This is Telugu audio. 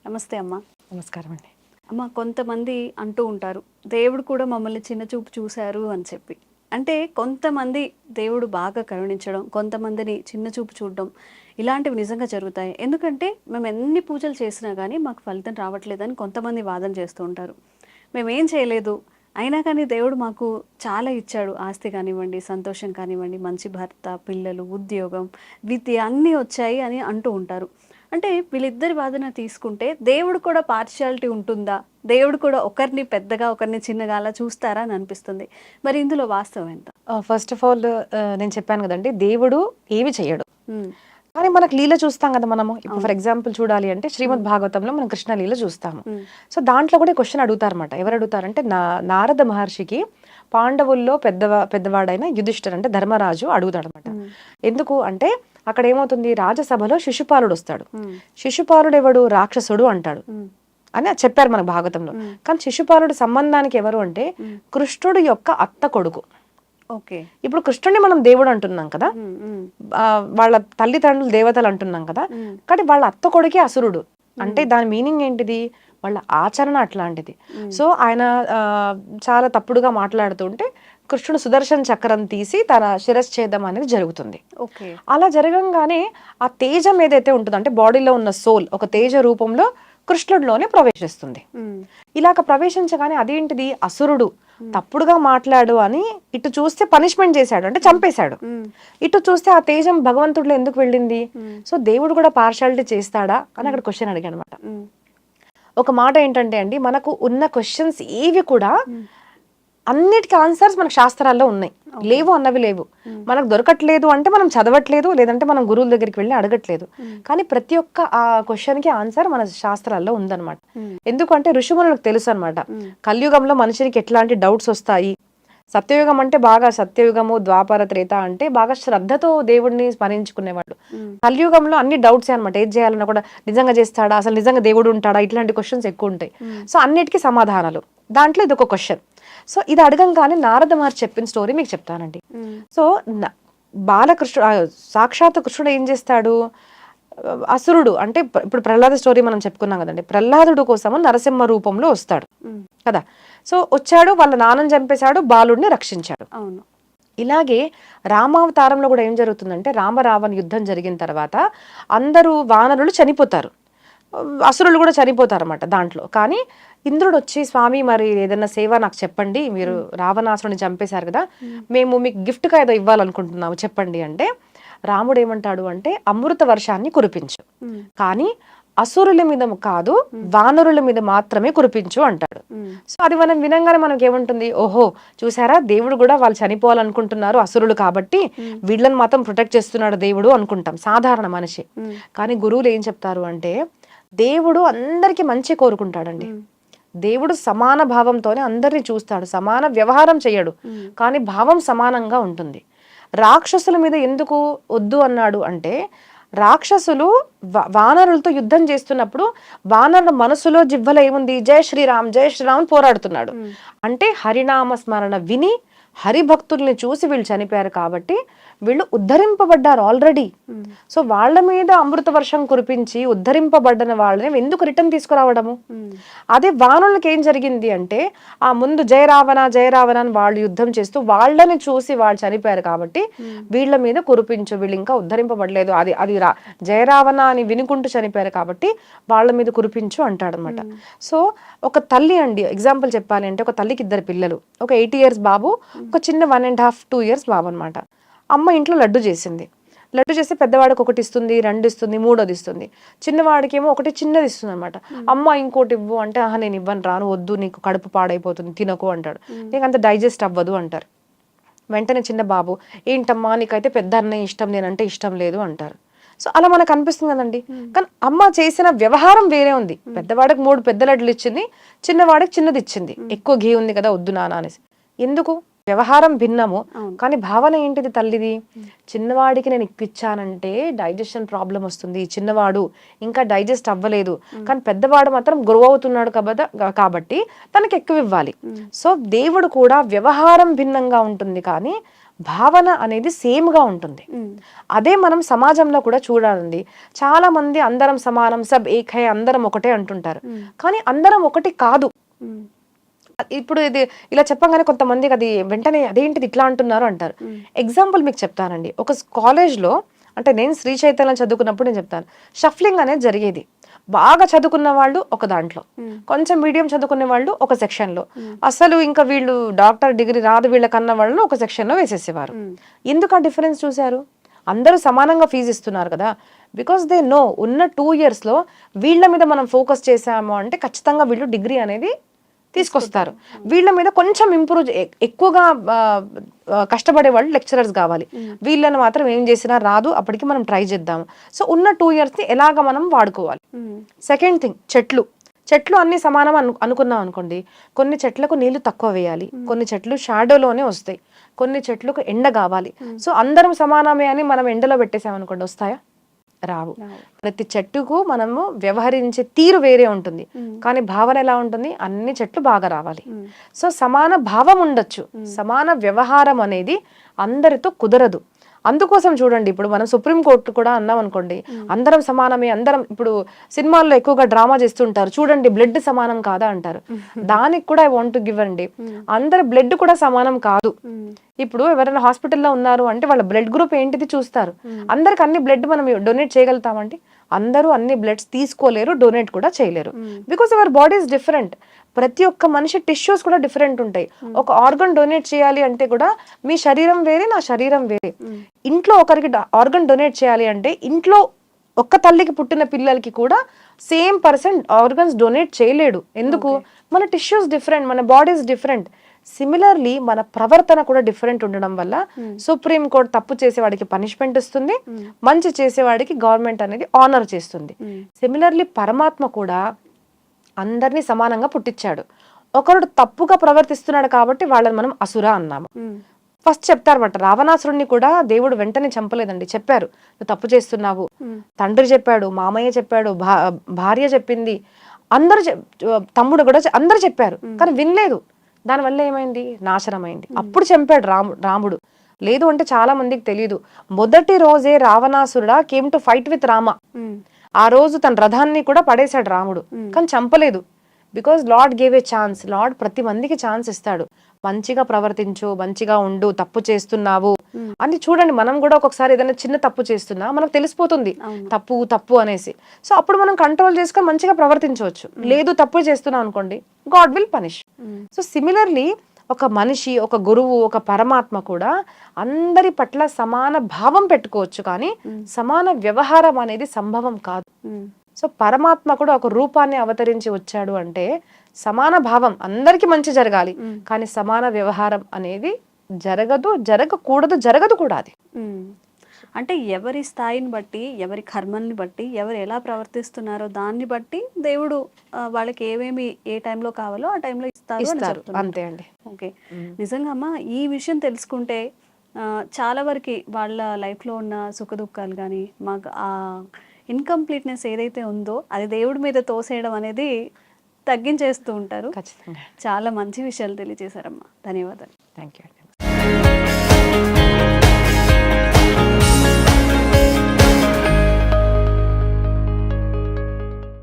నమస్తే అమ్మ. నమస్కారం అండి. అమ్మ, కొంతమంది అంటూ ఉంటారు దేవుడు కూడా మమ్మల్ని చిన్న చూపు చూశారు అని చెప్పి. అంటే కొంతమంది దేవుడు బాగా కరుణించడం, కొంతమందిని చిన్న చూపు చూడడం, ఇలాంటివి నిజంగా జరుగుతాయి. ఎందుకంటే మేము ఎన్ని పూజలు చేసినా కానీ మాకు ఫలితం రావట్లేదని కొంతమంది వాదన చేస్తూ ఉంటారు. మేమేం చేయలేదు, అయినా కానీ దేవుడు మాకు చాలా ఇచ్చాడు. ఆస్తి కానివ్వండి, సంతోషం కానివ్వండి, మంచి భర్త, పిల్లలు, ఉద్యోగం, విద్య అన్నీ వచ్చాయి అని అంటూ ఉంటారు. అంటే వీళ్ళిద్దరి వాదన తీసుకుంటే దేవుడు కూడా పార్షియాలిటీ ఉంటుందా? దేవుడు కూడా ఒకరిని పెద్దగా ఒకరిని చిన్నగా అలా చూస్తారా అని అనిపిస్తుంది. మరి ఇందులో వాస్తవం ఎంత? ఫస్ట్ ఆఫ్ ఆల్ నేను చెప్పాను కదండి, దేవుడు ఏమి చెయ్యడు, కానీ మనకు లీల చూస్తాం కదా మనము. ఇప్పుడు ఫర్ ఎగ్జాంపుల్ చూడాలి అంటే శ్రీమద్ భాగవతంలో మనం కృష్ణ లీల చూస్తాము. సో దాంట్లో కూడా క్వశ్చన్ అడుగుతారన్నమాట. ఎవరు అడుగుతారంటే నారద మహర్షికి పాండవుల్లో పెద్దవాడైన యుధిష్ఠిర్ అంటే ధర్మరాజు అడుగుతాడు అనమాట. ఎందుకు అంటే అక్కడ ఏమవుతుంది, రాజసభలో శిశుపాలుడు వస్తాడు. శిశుపాలుడు ఎవడు? రాక్షసుడు అంటాడు అని చెప్పారు మన భాగవతంలో. కానీ శిశుపాలుడు సంబంధానికి ఎవరు అంటే కృష్ణుడు యొక్క అత్త కొడుకు. ఓకే, ఇప్పుడు కృష్ణుడిని మనం దేవుడు అంటున్నాం కదా, వాళ్ళ తల్లిదండ్రులు దేవతలు అంటున్నాం కదా, కానీ వాళ్ళ అత్త కొడుకే అసురుడు. అంటే దాని మీనింగ్ ఏంటిది? వాళ్ళ ఆచరణ అట్లాంటిది. సో ఆయన చాలా తప్పుడుగా మాట్లాడుతుంటే కృష్ణుడు సుదర్శన చక్రం తీసి తన శిరశ్ఛేదం అనేది జరుగుతుంది. అలా జరగంగానే ఆ తేజం ఏదైతే ఉంటుందో, అంటే బాడీలో ఉన్న సోల్ ఒక తేజ రూపంలో కృష్ణుడిలోనే ప్రవేశిస్తుంది. ఇలాగ ప్రవేశించగానే అదేంటిది? అసురుడు తప్పుడుగా మాట్లాడు అని ఇటు చూస్తే పనిష్మెంట్ చేశాడు, అంటే చంపేశాడు. ఇటు చూస్తే ఆ తేజం భగవంతుడిలో ఎందుకు వెళ్ళింది? సో దేవుడు కూడా పార్షాలిటీ చేస్తాడా అని అక్కడ క్వశ్చన్ అడిగాడు అనమాట. ఒక మాట ఏంటంటే అండి, మనకు ఉన్న క్వశ్చన్స్ ఏవి కూడా అన్నిటికీ ఆన్సర్స్ మనకు శాస్త్రాల్లో ఉన్నాయి. లేవు అన్నవి లేవు. మనకు దొరకట్లేదు అంటే మనం చదవట్లేదు, లేదంటే మనం గురువుల దగ్గరికి వెళ్ళి అడగట్లేదు. కానీ ప్రతి ఒక్క ఆ క్వశ్చన్ కి ఆన్సర్ మన శాస్త్రాల్లో ఉందన్నమాట. ఎందుకంటే ఋషిములకు తెలుసు అనమాట, కలియుగంలో మనిషికి ఎట్లాంటి డౌట్స్ వస్తాయి. సత్యయుగం అంటే బాగా సత్యయుగము, ద్వాపర, త్రేత అంటే బాగా శ్రద్ధతో దేవుడిని స్మరించుకునేవాడు. కలియుగంలో అన్ని డౌట్స్ అనమాట. ఏది చేయాలన్నా కూడా నిజంగా చేస్తాడా, అసలు నిజంగా దేవుడు ఉంటాడా, ఇట్లాంటి క్వశ్చన్స్ ఎక్కువ ఉంటాయి. సో అన్నిటికీ సమాధానాలు. దాంట్లో ఇది ఒక క్వశ్చన్. సో ఇది అడగంగానే నారద మహర్షి చెప్పిన స్టోరీ మీకు చెప్తానండి. సో బాలకృష్ణుడు సాక్షాత్ కృష్ణుడు ఏం చేస్తాడు? అసురుడు అంటే ఇప్పుడు ప్రహ్లాద స్టోరీ మనం చెప్పుకున్నాం కదండి, ప్రహ్లాదుడు కోసము నరసింహ రూపంలో వస్తాడు కదా. సో వచ్చాడు, వాళ్ళ నాన్నని చంపేశాడు, బాలుడిని రక్షించాడు. అవును. ఇలాగే రామావతారంలో కూడా ఏం జరుగుతుందంటే, రామరావణ యుద్ధం జరిగిన తర్వాత అందరూ వానరులు చనిపోతారు, అసురులు కూడా చనిపోతారు అన్నమాట దాంట్లో. కానీ ఇంద్రుడు వచ్చి, స్వామి మరి ఏదైనా సేవ నాకు చెప్పండి, మీరు రావణాసురుని చంపేశారు కదా, మేము మీకు గిఫ్ట్గా ఏదో ఇవ్వాలనుకుంటున్నాము చెప్పండి అంటే, రాముడు ఏమంటాడు అంటే అమృత వర్షాన్ని కురిపించు, కానీ అసురుల మీద కాదు వానరుల మీద మాత్రమే కురిపించు అంటాడు. సో అది మనం వినంగానే మనకి ఏముంటుంది, ఓహో చూసారా దేవుడు కూడా వాళ్ళు చనిపోవాలనుకుంటున్నారు అసురులు కాబట్టి వీళ్ళని మాత్రం ప్రొటెక్ట్ చేస్తున్నాడు దేవుడు అనుకుంటాం సాధారణ మనిషి. కానీ గురువులు ఏం చెప్తారు అంటే, దేవుడు అందరికీ మంచి కోరుకుంటాడండి. దేవుడు సమాన భావంతోనే అందరినీ చూస్తాడు, సమాన వ్యవహారం చేయడు, కానీ భావం సమానంగా ఉంటుంది. రాక్షసుల మీద ఎందుకు వద్దు అన్నాడు అంటే, రాక్షసులు వానరులతో యుద్ధం చేస్తున్నప్పుడు వానరుల మనసులో జివ్వలో ఏముంది, జయ శ్రీరామ్ జయ శ్రీరామ్ పోరాడుతున్నాడు. అంటే హరినామ స్మరణ విని హరిభక్తుల్ని చూసి వీళ్ళు చనిపోయారు కాబట్టి వీళ్ళు ఉద్ధరింపబడ్డారు ఆల్రెడీ. సో వాళ్ళ మీద అమృత వర్షం కురిపించి ఉద్ధరింపబడ్డన వాళ్ళని ఎందుకు రిటర్న్ తీసుకురావడము? అదే వానరులకు ఏం జరిగింది అంటే, ఆ ముందు జయ రావణ అని వాళ్ళు యుద్ధం చేస్తూ వాళ్ళని చూసి వాళ్ళు చనిపోయారు కాబట్టి వీళ్ళ మీద కురిపించు, వీళ్ళు ఇంకా ఉద్ధరింపబడలేదు, అది జయ రావణ అని వినుకుంటూ చనిపోయారు కాబట్టి వాళ్ళ మీద కురిపించు అంటాడనమాట. సో ఒక తల్లి అండి, ఎగ్జాంపుల్ చెప్పాలి అంటే, ఒక తల్లికి 2 పిల్లలు, ఒక 8 years బాబు, ఒక చిన్న 1.5, 2 years బాబు అనమాట. అమ్మ ఇంట్లో లడ్డు చేసింది. లడ్డు చేస్తే పెద్దవాడికి 1 ఇస్తుంది, 2 ఇస్తుంది, 3వది ఇస్తుంది. చిన్నవాడికి ఏమో 1 చిన్నది ఇస్తుంది అనమాట. అమ్మ ఇంకోటి ఇవ్వు అంటే, నేను ఇవ్వను రాను, వద్దు నీకు కడుపు పాడైపోతుంది తినకు అంటాడు, నీకు అంత డైజెస్ట్ అవ్వదు అంటారు. వెంటనే చిన్న బాబు, ఏంటమ్మా నీకైతే పెద్ద అన్నయ్య ఇష్టం, నేనంటే ఇష్టం లేదు అంటారు. సో అలా మనకు అనిపిస్తుంది కదండి. కానీ అమ్మ చేసిన వ్యవహారం వేరే ఉంది. పెద్దవాడికి 3 పెద్ద లడ్డులు ఇచ్చింది, చిన్నవాడికి చిన్నది ఇచ్చింది, ఎక్కువ ఘీ ఉంది కదా వద్దు నాన్న అనేసి. ఎందుకు? వ్యవహారం భిన్నము, కానీ భావన ఏంటిది తల్లిది? చిన్నవాడికి నేను ఇప్పించానంటే డైజెషన్ ప్రాబ్లం వస్తుంది, చిన్నవాడు ఇంకా డైజెస్ట్ అవ్వలేదు, కానీ పెద్దవాడు మాత్రం గ్రో అవుతున్నాడు కాబట్టి తనకి ఎక్కువ ఇవ్వాలి. సో దేవుడు కూడా వ్యవహారం భిన్నంగా ఉంటుంది, కానీ భావన అనేది సేమ్గా ఉంటుంది. అదే మనం సమాజంలో కూడా చూడాలండి. చాలా మంది అందరం సమానం, సబ్ ఏక్ హై, అందరం ఒకటే అంటుంటారు. కానీ అందరం ఒకటి కాదు. ఇప్పుడు ఇది ఇలా చెప్పగానే కొంతమందికి అది వెంటనే అదేంటిది ఇట్లా అంటున్నారు అంటారు. ఎగ్జాంపుల్ మీకు చెప్తానండి. ఒక కాలేజ్లో, అంటే నేను శ్రీ చైతన్యం చదువుకున్నప్పుడు నేను చెప్తాను, షఫ్లింగ్ అనేది జరిగేది. బాగా చదువుకున్న వాళ్ళు ఒక దాంట్లో, కొంచెం మీడియం చదువుకునే వాళ్ళు ఒక సెక్షన్లో, అసలు ఇంకా వీళ్ళు డాక్టర్ డిగ్రీ రాదు వీళ్ళకన్న వాళ్ళు ఒక సెక్షన్లో వేసేసేవారు. ఎందుకు ఆ డిఫరెన్స్ చూశారు? అందరూ సమానంగా ఫీజు ఇస్తున్నారు కదా. బికాస్ దే నో ఉన్న 2 yearsలో వీళ్ళ మీద మనం ఫోకస్ చేసాము అంటే ఖచ్చితంగా వీళ్ళు డిగ్రీ అనేది తీసుకొస్తారు. వీళ్ళ మీద కొంచెం ఇంప్రూవ్, ఎక్కువగా కష్టపడే వాళ్ళు లెక్చరర్స్ కావాలి. వీళ్ళని మాత్రం ఏం చేసినా రాదు, అప్పటికి మనం ట్రై చేద్దాము. సో ఉన్న 2 yearsని ఎలాగ మనం వాడుకోవాలి. సెకండ్ థింగ్, చెట్లు అన్ని సమానం అనుకున్నాం అనుకోండి. కొన్ని చెట్లకు నీళ్లు తక్కువ వేయాలి, కొన్ని చెట్లు షాడోలోనే వస్తాయి, కొన్ని చెట్లకు ఎండ కావాలి. సో అందరం సమానమే అని మనం ఎండలో పెట్టేసామనుకోండి, వస్తాయా? రావు. ప్రతి చెట్టుకు మనము వ్యవహరించే తీరు వేరే ఉంటుంది, కానీ భావన ఎలా ఉంటుంది? అన్ని చెట్లు బాగా రావాలి. సో సమాన భావం ఉండొచ్చు, సమాన వ్యవహారం అనేది అందరితో కుదరదు. అందుకోసం చూడండి, ఇప్పుడు మనం సుప్రీంకోర్టు కూడా అన్నాం అనుకోండి, అందరం సమానమే, అందరం, ఇప్పుడు సినిమాల్లో ఎక్కువగా డ్రామా చేస్తుంటారు చూడండి, బ్లడ్ సమానం కాదా అంటారు. దానికి కూడా ఐ వాంట్ టు గివ్ అండి, అందరి బ్లడ్ కూడా సమానం కాదు. ఇప్పుడు ఎవరైనా హాస్పిటల్లో ఉన్నారు అంటే వాళ్ళ బ్లడ్ గ్రూప్ ఏంటిది చూస్తారు. అందరికి అన్ని బ్లడ్ మనం డొనేట్ చేయగలుగుతామంటే అందరూ అన్ని బ్లడ్స్ తీసుకోలేరు, డొనేట్ కూడా చేయలేరు. Because our body is different. ప్రతి ఒక్క మనిషి టిష్యూస్ కూడా డిఫరెంట్ ఉంటాయి. ఒక ఆర్గన్ డొనేట్ చేయాలి అంటే కూడా మీ శరీరం వేరే, నా శరీరం వేరే. ఇంట్లో ఒకరికి ఆర్గన్ డొనేట్ చేయాలి అంటే ఇంట్లో ఒక్క తల్లికి పుట్టిన పిల్లలకి కూడా సేమ్ పర్సన్ ఆర్గన్స్ డొనేట్ చేయలేడు. ఎందుకు? మన టిష్యూస్ డిఫరెంట్, మన బాడీస్ డిఫరెంట్. సిమిలర్లీ మన ప్రవర్తన కూడా డిఫరెంట్ ఉండడం వల్ల సుప్రీం కోర్ట్ తప్పు చేసేవాడికి పనిష్మెంట్ ఇస్తుంది, మంచి చేసేవాడికి గవర్నమెంట్ అనేది ఆనర్ చేస్తుంది. సిమిలర్లీ పరమాత్మ కూడా అందరినీ సమానంగా పుట్టించాడు. ఒకరు తప్పుగా ప్రవర్తిస్తున్నాడు కాబట్టి వాళ్ళని మనం అసుర అన్నాము. ఫస్ట్ చెప్తారన్నమాట, రావణాసురుణ్ణి కూడా దేవుడు వెంటనే చంపలేదండి. చెప్పారు, నువ్వు తప్పు చేస్తున్నావు. తండ్రి చెప్పాడు, మామయ్య చెప్పాడు, భార్య చెప్పింది, అందరూ తమ్ముడు కూడా అందరూ చెప్పారు, కానీ వినలేదు. దానివల్ల ఏమైంది? నాశనమైంది. అప్పుడు చంపాడు రాముడు. లేదు అంటే చాలా మందికి తెలియదు, మొదటి రోజే రావణాసురుడా came to fight with Rama. ఆ రోజు తన రథాన్ని కూడా పడేశాడు రాముడు, కానీ చంపలేదు. Because lord gave a chance. Lord ప్రతి మందికి ఛాన్స్ ఇస్తాడు. మంచిగా ప్రవర్తించు, మంచిగా ఉండు, తప్పు చేస్తున్నావు అని. చూడండి, మనం కూడా ఒక్కొక్కసారి ఏదైనా చిన్న తప్పు చేస్తున్నా మనకు తెలిసిపోతుంది తప్పు అనేసి. సో అప్పుడు మనం కంట్రోల్ చేసుకొని మంచిగా ప్రవర్తించవచ్చు. లేదు తప్పు చేస్తున్నాం అనుకోండి, God will punish. So similarly ఒక మనిషి, ఒక గురువు, ఒక పరమాత్మ కూడా అందరి పట్ల సమాన భావం పెట్టుకోవచ్చు, కానీ సమాన వ్యవహారం అనేది సంభవం కాదు. సో పరమాత్మ కూడా ఒక రూపాన్ని అవతరించి వచ్చాడు అంటే సమాన భావం, అందరికీ మంచి జరగాలి, కానీ సమాన వ్యవహారం అనేది జరగదు కూడా. అది అంటే ఎవరి స్థాయిని బట్టి, ఎవరి కర్మల్ని బట్టి, ఎవరు ఎలా ప్రవర్తిస్తున్నారో దాన్ని బట్టి దేవుడు వాళ్ళకి ఏమేమి ఏ టైంలో కావాలో ఆ టైంలో ఇస్తారు. అంతే అండి. ఓకే, నిజంగా అమ్మా ఈ విషయం తెలుసుకుంటే చాలా వరకు వాళ్ళ లైఫ్లో ఉన్న సుఖ దుఃఖాలు కానీ, మాకు ఆ ఇన్కంప్లీట్నెస్ ఏదైతే ఉందో అది దేవుడి మీద తోసేయడం అనేది తగ్గించేస్తూ ఉంటారు. ఖచ్చితంగా. చాలా మంచి విషయాలు తెలియజేశారమ్మా. ధన్యవాదాలు. Thank you.